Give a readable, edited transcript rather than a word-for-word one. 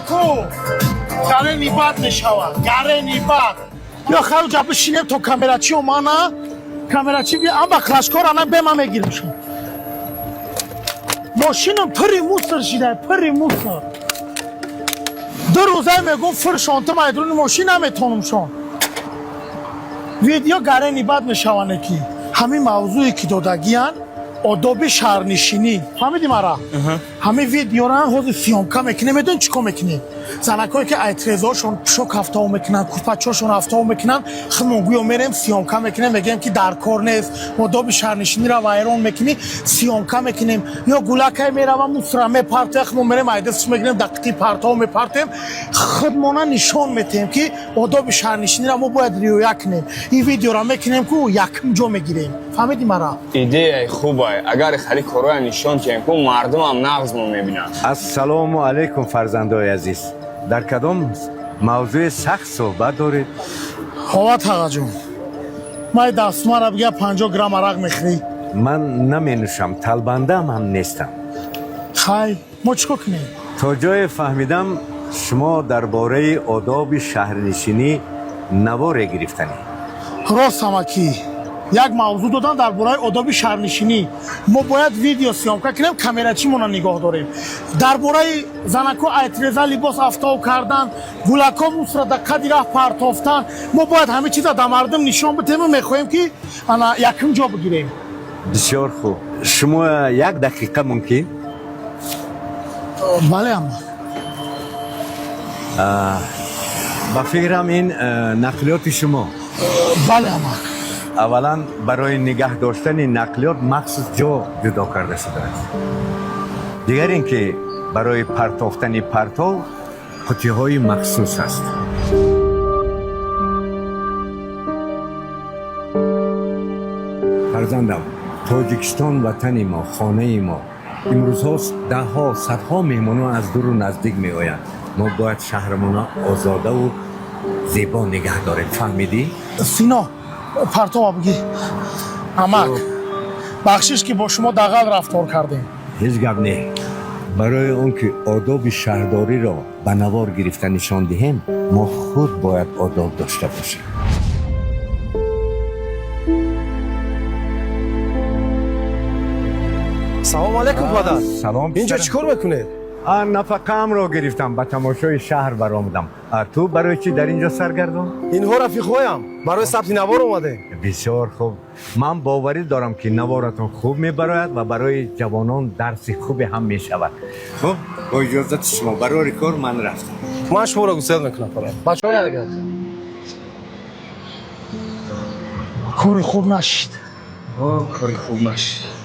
کو گرنی باد میشود گرنی باد یا خیلی جا بشینیم تو کامراچی و مانا کامراچی بیا اما کلاشکار آنها به ما میگیرمشون ماشینم پری موسر شده پری موسر 2 روزه میگم فرشانته مایدرون ماشین نمیتونم شون ویدیو گرنی باد میشوانه کی همین موضوعی که دادگیان آداب شهرنشینی فهمیدی مرا همین ویدیو را حوض سیامکا میکنه میدون چیکار میکنه زنکایی که اعتراضاشون شوک هفته میکنن کوپاچاشون هفته میکنن خمونگویو میریم سیامکا میکنیم میگیم که در کار نیست آداب شهرنشینی را وایران میکنی سیامکا میکنیم یا گولاکای میروم موسرا میپرته خمون میریم ایدستش میگیریم دقیقی پرتاو میپرتیم خودمانا نشان میتیم که آداب شهرنشینی را ما باید رعایت کنیم این ویدیو را میکنیم که یکم جا میگیریم فهمیدی مرا ایده خوبه اگر خالی کارو نشان کنیم که مردم هم نغز ما میبینن السلام علیکم فرزندای عزیز در کدام موضوع سخت صحبت دارید خوات آقا جون ما دستمار را بگه 50 گرم عرق میخری من نمی نوشم طلبنده هم نیستم خی ما چکو کنیم تا جای فهمیدم شما درباره آداب شهرنشینی نوار گرفتنی راست همکی یک موضوع دادن درباره آداب شهرنشینی ما باید ویدیو سیامکا کنیم کامراچی مون نگاه داریم درباره زنکو اعتراضا لباس افتاو کردن گولاکا موسرا دقیقی راه پرتافتن ما باید همه چیز در مردم نشان بدیم و میخواهیم که انا یکم جا بگیریم بسیار خوب شما 1 دقیقه ممکن بله اما با فکرم این نقلیات شما بله اما اولا برای نگه داشتن نقلیات مخصوص جا جدا کرده شده است دیگر اینکه برای پرتافتن پرتو قطعه های مخصوص است فرزندم تاجیکستان وطن ما خانه ما امروز هاست 10 ها 100 ها مهمانان از دور و نزدیک می آیند ما باید شهرمان آزاده و زیبا نگه داریم فهمیدی؟ سینا پرتو بگی امک بخشش که با شما دغل رفتار کردیم هیچ گپ نه برای اون که آداب شهرداری را به نوار گرفتن نشان دهیم ما خود باید آداب داشته باشیم سلام علیکم برادر سلام اینجا چیکار میکنید نفقه‌ام را گرفتم به تماشای شهر برآمدم تو برای چی در اینجا سرگردان اینها رفیقایم برای ثبت نوار اومده بسیار خوب من باوری دارم که نوارتون خوب میبراید و برای جوانان درس خوبی هم میشود خب با اجازت شما برای کار من رفتم من شما را گسل میکنم بچه‌ها دیگه کاری خوب نشید کاری خوب نشد